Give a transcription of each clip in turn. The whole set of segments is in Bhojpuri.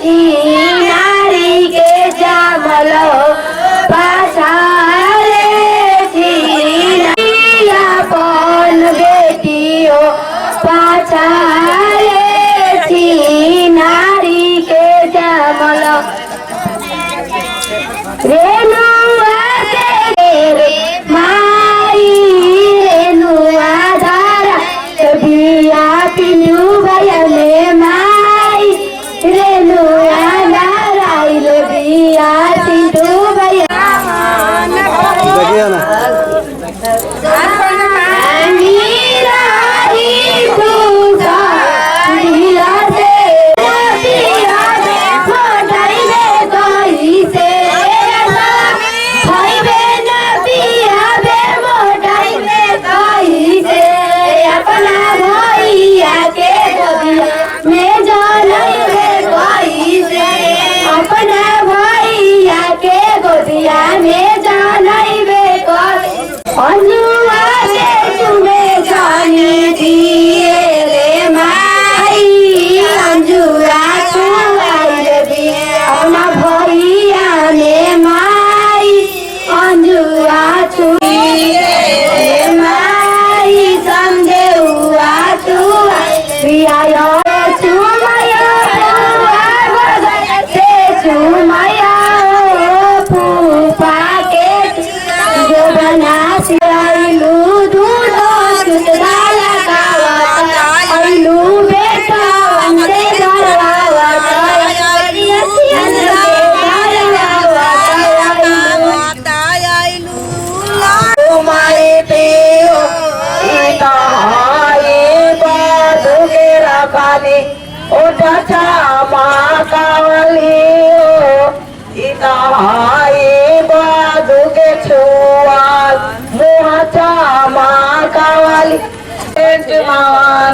नारी के जामल पाछाले अपन बेटियो पाछाले नारी के जामल रेणुआ रे माई रेणुआ धारा बिया पिन्यू भयले माई रेणुआ धारा बिया सिंधु भया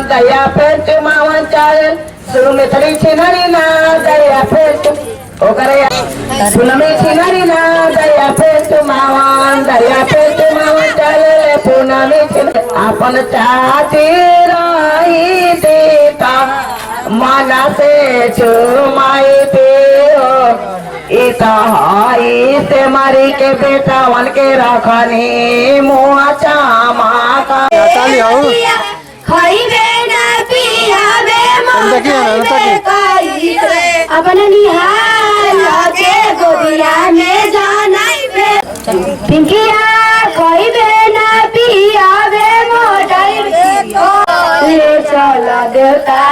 दया पेट मावन चाल सुमे थरी छिनारी ना दया पेट ओकरे सुनमे छिनारी ना दया पेट मावन चाल पुनमे छिन अपन चाची रही देता माना से चुमाई पियो इता हाई से मारी के बेटा वन के रखनी मुआ चामा का अपन निहाल के गोदिया में जा